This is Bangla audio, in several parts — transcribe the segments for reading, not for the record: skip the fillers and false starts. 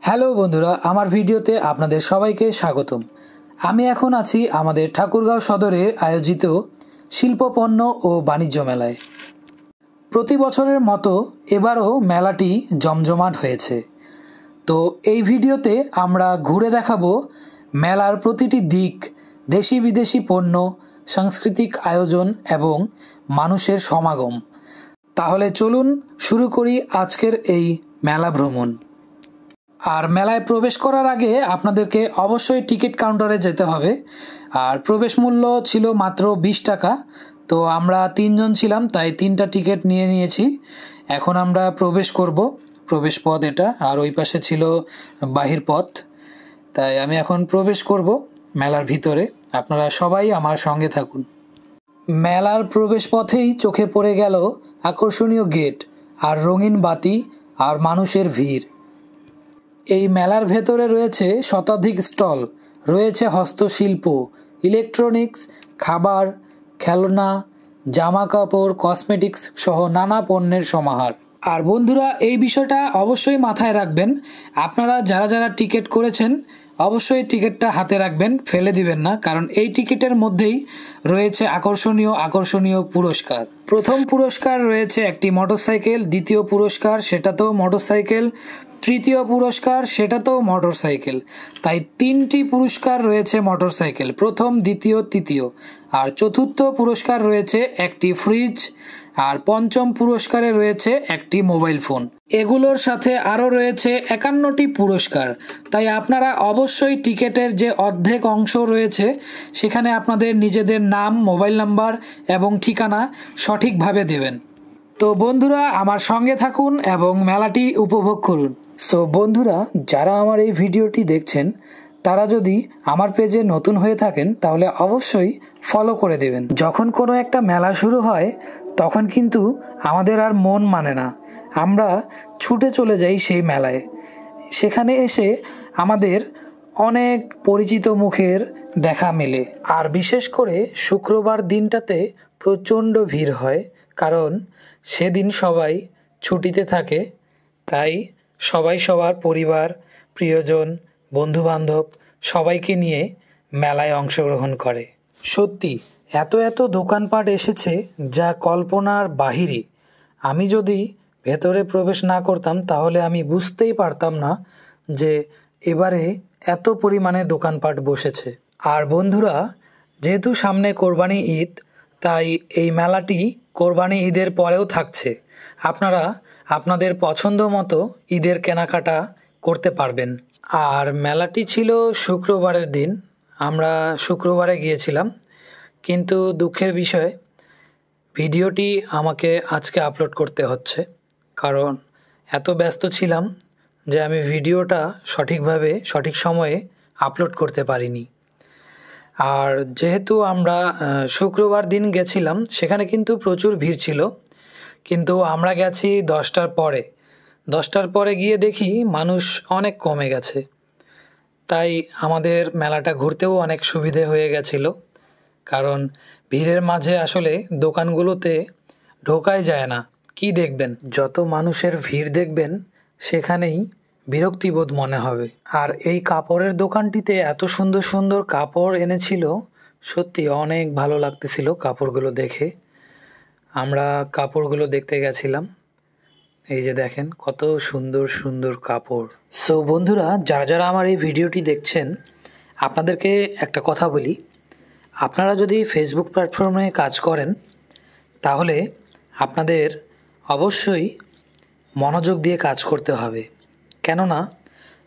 হ্যালো বন্ধুরা, আমার ভিডিওতে আপনাদের সবাইকে স্বাগতম। আমি এখন আছি আমাদের ঠাকুরগাঁও সদরে আয়োজিত শিল্পপণ্য ও বাণিজ্য মেলায়। প্রতি বছরের মতো এবারও মেলাটি জমজমাট হয়েছে। তো এই ভিডিওতে আমরা ঘুরে দেখাবো মেলার প্রতিটি দিক, দেশি বিদেশি পণ্য, সাংস্কৃতিক আয়োজন এবং মানুষের সমাগম। তাহলে চলুন শুরু করি আজকের এই মেলা ভ্রমণ। আর মেলায় প্রবেশ করার আগে আপনাদেরকে অবশ্যই টিকিট কাউন্টারে যেতে হবে। আর প্রবেশ মূল্য ছিল মাত্র 20 টাকা। তো আমরা 3 জন ছিলাম, তাই 3টা টিকিট নিয়ে নিয়েছি। এখন আমরা প্রবেশ করব। প্রবেশ পথ এটা, আর ওই পাশে ছিল বাহির পথ। তাই আমি এখন প্রবেশ করব মেলার ভিতরে। আপনারা সবাই আমার সঙ্গে থাকুন। মেলার প্রবেশ পথেই চোখে পড়ে গেল আকর্ষণীয় গেট আর রঙিন বাতি আর মানুষের ভিড়। এই মেলার ভেতরে রয়েছে শতাধিক স্টল, রয়েছে হস্তশিল্প, ইলেকট্রনিক্স, খাবার, খেলনা, জামা কাপড়, কসমেটিক্স সহ নানা পণ্যের সমাহার। আর বন্ধুরা, এই বিষয়টা অবশ্যই মাথায় রাখবেন, আপনারা যারা যারা টিকিট করেছেন অবশ্যই টিকিটটা হাতে রাখবেন, ফেলে দিবেন না, কারণ এই টিকিটের মধ্যেই রয়েছে আকর্ষণীয় পুরস্কার। প্রথম পুরস্কার রয়েছে একটি মোটরসাইকেল, দ্বিতীয় পুরস্কার সেটাতেও মোটরসাইকেল, তৃতীয় পুরস্কার সেটাতেও মোটরসাইকেল। তাই 3টি পুরস্কার রয়েছে মোটরসাইকেল, প্রথম, দ্বিতীয়, তৃতীয়। আর চতুর্থ পুরস্কার রয়েছে একটি ফ্রিজ, আর পঞ্চম পুরস্কারে রয়েছে একটি মোবাইল ফোন। এগুলোর সাথে আরও রয়েছে 51টি পুরস্কার। তাই আপনারা অবশ্যই টিকিটের যে অর্ধেক অংশ রয়েছে সেখানে আপনাদের নিজেদের নাম, মোবাইল নাম্বার এবং ঠিকানা সঠিকভাবে দেবেন। তো বন্ধুরা, আমার সঙ্গে থাকুন এবং মেলাটি উপভোগ করুন। সো বন্ধুরা, যারা আমার এই ভিডিওটি দেখছেন তারা যদি আমার পেজে নতুন হয়ে থাকেন তাহলে অবশ্যই ফলো করে দেবেন। যখন কোনো একটা মেলা শুরু হয় তখন কিন্তু আমাদের আর মন মানে না, আমরা ছুটে চলে যাই সেই মেলায়। সেখানে এসে আমাদের অনেক পরিচিত মুখের দেখা মেলে। আর বিশেষ করে শুক্রবার দিনটাতে প্রচণ্ড ভিড় হয়, কারণ সেদিন সবাই ছুটিতে থাকে। তাই সবাই সবার পরিবার, প্রিয়জন, বন্ধুবান্ধব সবাইকে নিয়ে মেলায় অংশগ্রহণ করে। সত্যি এত দোকানপাট এসেছে যা কল্পনার বাহিরে। আমি যদি ভেতরে প্রবেশ না করতাম তাহলে আমি বুঝতেই পারতাম না যে এবারে এত পরিমাণে দোকানপাট বসেছে। আর বন্ধুরা, যেহেতু সামনে কোরবানি ঈদ, তাই এই মেলাটি কোরবানি ঈদের পরেও থাকছে। আপনারা আপনাদের পছন্দ মতো ঈদের কেনাকাটা করতে পারবেন। আর মেলাটি ছিল শুক্রবারের দিন, আমরা শুক্রবারে গিয়েছিলাম। কিন্তু দুঃখের বিষয়, ভিডিওটি আমাকে আজকে আপলোড করতে হচ্ছে, কারণ এত ব্যস্ত ছিলাম যে আমি ভিডিওটা সঠিকভাবে সঠিক সময়ে আপলোড করতে পারিনি। আর যেহেতু আমরা শুক্রবার দিন গেছিলাম, সেখানে কিন্তু প্রচুর ভিড় ছিল। কিন্তু আমরা গেছি 10টার পরে গিয়ে দেখি মানুষ অনেক কমে গেছে। তাই আমাদের মেলাটা ঘুরতেও অনেক সুবিধে হয়ে গেছিল, কারণ ভিড়ের মাঝে আসলে দোকানগুলোতে ঢোকাই যায় না। কি দেখবেন, যত মানুষের ভিড় দেখবেন সেখানেই বিরক্তিবোধ মনে হবে। আর এই কাপড়ের দোকানটিতে এত সুন্দর সুন্দর কাপড় এনেছিল, সত্যি অনেক ভালো লাগতেছিল কাপড়গুলো দেখে। আমরা কাপড়গুলো দেখতে গেছিলাম। এই যে দেখেন কত সুন্দর সুন্দর কাপড়। সো বন্ধুরা, যারা যারা আমার এই ভিডিওটি দেখছেন, আপনাদেরকে একটা কথা বলি, আপনারা যদি ফেসবুক প্ল্যাটফর্মে কাজ করেন তাহলে আপনাদের অবশ্যই মনোযোগ দিয়ে কাজ করতে হবে। কেননা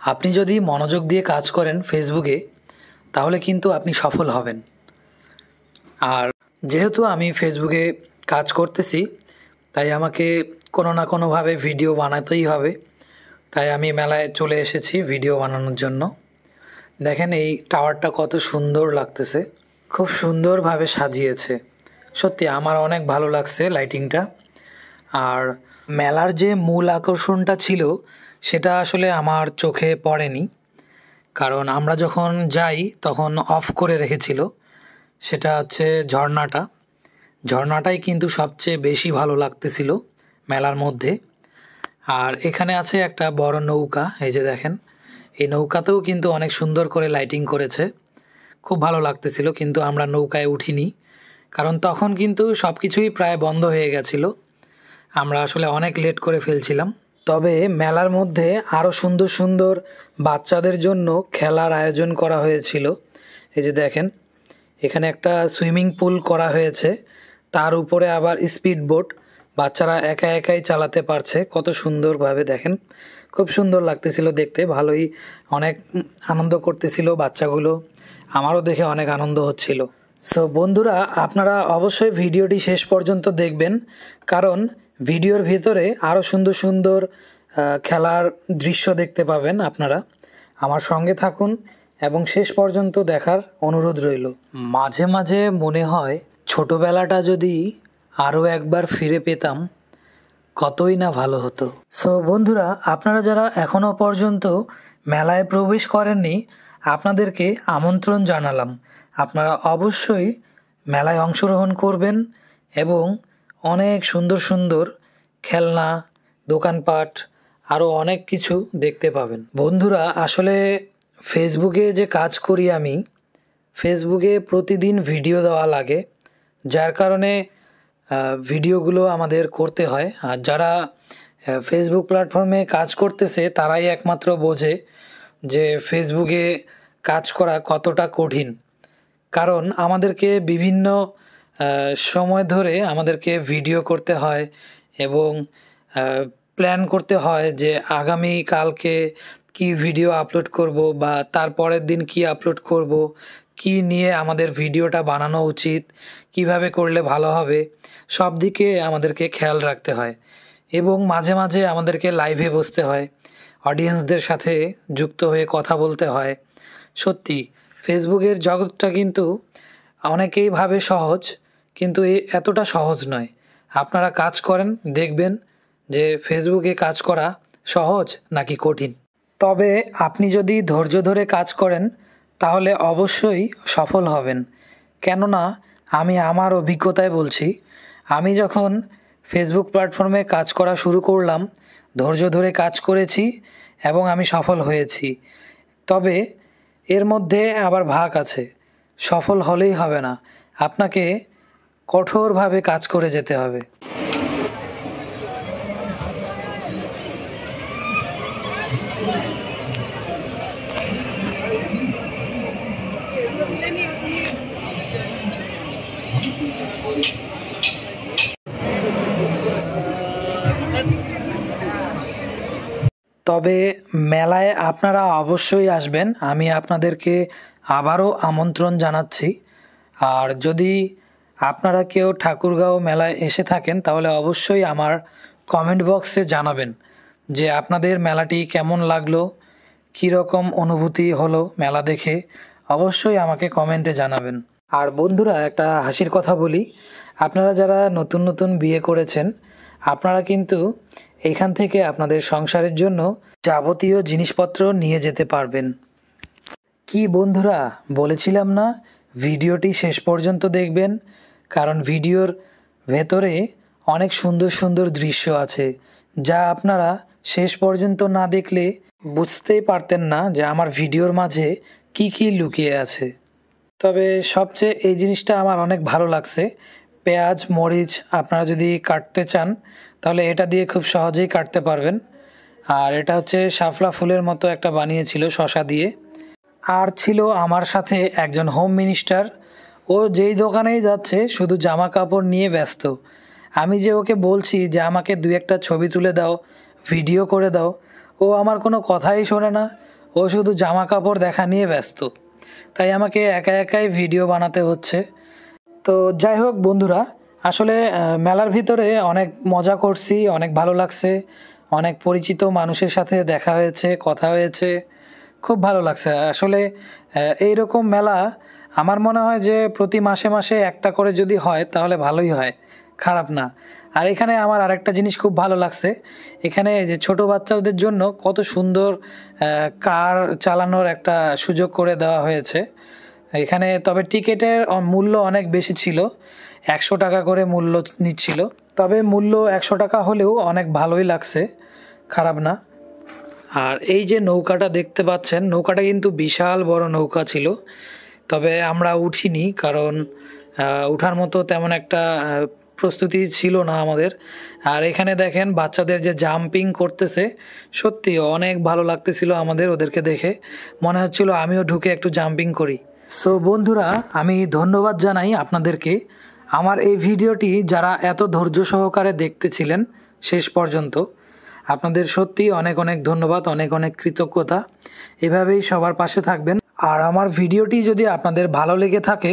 আপনি যদি মনোযোগ দিয়ে কাজ করেন ফেসবুকে, তাহলে কিন্তু আপনি সফল হবেন। আর যেহেতু আমি ফেসবুকে কাজ করতেছি, তাই আমাকে কোনো না কোনোভাবে ভিডিও বানাতেই হবে। তাই আমি মেলায় চলে এসেছি ভিডিও বানানোর জন্য। দেখেন এই টাওয়ারটা কত সুন্দর লাগতেছে, খুব সুন্দরভাবে সাজিয়েছে। সত্যি আমার অনেক ভালো লাগছে লাইটিংটা। আর মেলার যে মূল আকর্ষণটা ছিল সেটা আসলে আমার চোখে পড়েনি, কারণ আমরা যখন যাই তখন অফ করে রেখেছিল। সেটা হচ্ছে ঝর্ণাটাই কিন্তু সবচেয়ে বেশি ভালো লাগতেছিল মেলার মধ্যে। আর এখানে আছে একটা বড় নৌকা, এই যে দেখেন এই নৌকাতেও কিন্তু অনেক সুন্দর করে লাইটিং করেছে, খুব ভালো লাগতেছিল। কিন্তু আমরা নৌকায় উঠিনি, কারণ তখন কিন্তু সব কিছুই প্রায় বন্ধ হয়ে গেছিলো। আমরা আসলে অনেক লেট করে ফেলছিলাম। তবে মেলার মধ্যে আরও সুন্দর সুন্দর বাচ্চাদের জন্য খেলার আয়োজন করা হয়েছিল। এই যে দেখেন, এখানে একটা সুইমিং পুল করা হয়েছে, তার উপরে আবার স্পিড বোট, বাচ্চারা একা একাই চালাতে পারছে কত সুন্দরভাবে। দেখেন, খুব সুন্দর লাগতেছিল দেখতে, ভালোই অনেক আনন্দ করতেছিল বাচ্চাগুলো, আমারও দেখে অনেক আনন্দ হচ্ছিল। সো বন্ধুরা, আপনারা অবশ্যই ভিডিওটি শেষ পর্যন্ত দেখবেন, কারণ ভিডিওর ভিতরে আরও সুন্দর সুন্দর খেলার দৃশ্য দেখতে পাবেন আপনারা। আমার সঙ্গে থাকুন এবং শেষ পর্যন্ত দেখার অনুরোধ রইল। মাঝে মাঝে মনে হয় ছোটবেলাটা যদি আরও একবার ফিরে পেতাম কতই না ভালো হতো। সো বন্ধুরা, আপনারা যারা এখনও পর্যন্ত মেলায় প্রবেশ করেননি, আপনাদেরকে আমন্ত্রণ জানালাম। আপনারা অবশ্যই মেলায় অংশগ্রহণ করবেন এবং অনেক সুন্দর সুন্দর খেলনা, দোকানপাট, আরও অনেক কিছু দেখতে পাবেন। বন্ধুরা, আসলে ফেসবুকে যে কাজ করি আমি, ফেসবুকে প্রতিদিন ভিডিও দেওয়া লাগে, যার কারণে ভিডিওগুলো আমাদের করতে হয়। আর যারা ফেসবুক প্ল্যাটফর্মে কাজ করতেছে তারাই একমাত্র বোঝে যে ফেসবুকে কাজ করা কতটা কঠিন। কারণ আমাদেরকে বিভিন্ন সময় ধরে আমাদেরকে ভিডিও করতে হয় এবং প্ল্যান করতে হয় যে আগামী কালকে কি ভিডিও আপলোড করব বা তারপরের দিন কি আপলোড করব, কি নিয়ে আমাদের ভিডিওটা বানানো উচিত, কিভাবে করলে ভালো হবে, সব দিকে আমাদেরকে খেয়াল রাখতে হয়। এবং মাঝে মাঝে আমাদেরকে লাইভে বসতে হয়, অডিয়েন্সদের সাথে যুক্ত হয়ে কথা বলতে হয়। সত্যি ফেসবুকের জগৎটা কিন্তু অনেকেই ভাবে সহজ, কিন্তু এতটা সহজ নয়। আপনারা কাজ করেন, দেখবেন যে ফেসবুকে কাজ করা সহজ নাকি কঠিন। তবে আপনি যদি ধৈর্য ধরে কাজ করেন তাহলে অবশ্যই সফল হবেন। কেননা আমি আমার অভিজ্ঞতায় বলছি, আমি যখন ফেসবুক প্ল্যাটফর্মে কাজ করা শুরু করলাম, ধৈর্য ধরে কাজ করেছি এবং আমি সফল হয়েছি। তবে এর মধ্যে আবার ভাগ আছে, সফল হলেই হবে না, আপনাকে কঠোরভাবে কাজ করে যেতে হবে। তবে মেলায় আপনারা অবশ্যই আসবেন, আমি আপনাদেরকে আবারও আমন্ত্রণ জানাচ্ছি। আর যদি আপনারা কেউ ঠাকুরগাঁও মেলায় এসে থাকেন তাহলে অবশ্যই আমার কমেন্ট বক্সে জানাবেন যে আপনাদের মেলাটি কেমন লাগলো, কীরকম অনুভূতি হলো মেলা দেখে, অবশ্যই আমাকে কমেন্টে জানাবেন। আর বন্ধুরা, একটা হাসির কথা বলি, আপনারা যারা নতুন নতুন বিয়ে করেছেন, আপনারা কিন্তু এখান থেকে আপনাদের সংসারের জন্য যাবতীয় জিনিসপত্র নিয়ে যেতে পারবেন। কি বন্ধুরা, বলেছিলাম না ভিডিওটি শেষ পর্যন্ত দেখবেন, কারণ ভিডিওর ভেতরে অনেক সুন্দর সুন্দর দৃশ্য আছে যা আপনারা শেষ পর্যন্ত না দেখলে বুঝতেই পারতেন না যে আমার ভিডিওর মাঝে কি কি লুকিয়ে আছে। তবে সবচেয়ে এই জিনিসটা আমার অনেক ভালো লাগছে, পেঁয়াজ মরিচ আপনারা যদি কাটতে চান তাহলে এটা দিয়ে খুব সহজেই কাটতে পারবেন। আর এটা হচ্ছে শাপলা ফুলের মতো একটা বানিয়েছিল শসা দিয়ে। আর ছিল আমার সাথে একজন হোম মিনিস্টার, ও যেই দোকানেই যাচ্ছে শুধু জামা কাপড় নিয়ে ব্যস্ত। আমি যে ওকে বলছি যে আমাকে দু একটা ছবি তুলে দাও, ভিডিও করে দাও, ও আমার কোনো কথাই শোনে না, ও শুধু জামা কাপড় দেখা নিয়ে ব্যস্ত। তাই আমাকে একা একাই ভিডিও বানাতে হচ্ছে। তো যাই হোক বন্ধুরা, আসলে মেলার ভিতরে অনেক মজা করছি, অনেক ভালো লাগছে, অনেক পরিচিত মানুষের সাথে দেখা হয়েছে, কথা হয়েছে, খুব ভালো লাগছে। আসলে এইরকম মেলা আমার মনে হয় যে প্রতি মাসে মাসে একটা করে যদি হয় তাহলে ভালোই হয়, খারাপ না। আর এখানে আমার আরেকটা জিনিস খুব ভালো লাগছে, এখানে যে ছোট বাচ্চাদের জন্য কত সুন্দর কার চালানোর একটা সুযোগ করে দেওয়া হয়েছে এখানে। তবে টিকিটের মূল্য অনেক বেশি ছিল, 100 টাকা করে মূল্য নিচ্ছিল। তবে মূল্য 100 টাকা হলেও অনেক ভালোই লাগছে, খারাপ না। আর এই যে নৌকাটা দেখতে পাচ্ছেন, নৌকাটা কিন্তু বিশাল বড় নৌকা ছিল, তবে আমরা উঠিনি কারণ ওঠার মতো তেমন একটা প্রস্তুতি ছিল না আমাদের। আর এখানে দেখেন বাচ্চাদের যে জাম্পিং করতেছে, সত্যি অনেক ভালো লাগতেছিল আমাদের ওদেরকে দেখে, মনে হচ্ছিল আমিও ঢুকে একটু জাম্পিং করি। সো বন্ধুরা, আমি ধন্যবাদ জানাই আপনাদেরকে আমার এই ভিডিওটি যারা এত ধৈর্য সহকারে দেখতেছিলেন শেষ পর্যন্ত। আপনাদের সত্যি অনেক অনেক ধন্যবাদ, অনেক অনেক কৃতজ্ঞতা। এভাবেই সবার পাশে থাকবেন। আর আমার ভিডিওটি যদি আপনাদের ভালো লেগে থাকে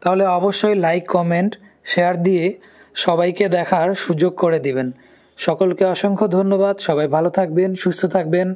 তাহলে অবশ্যই লাইক, কমেন্ট, শেয়ার দিয়ে সবাইকে দেখার সুযোগ করে দিবেন। সকলকে অসংখ্য ধন্যবাদ। সবাই ভালো থাকবেন, সুস্থ থাকবেন।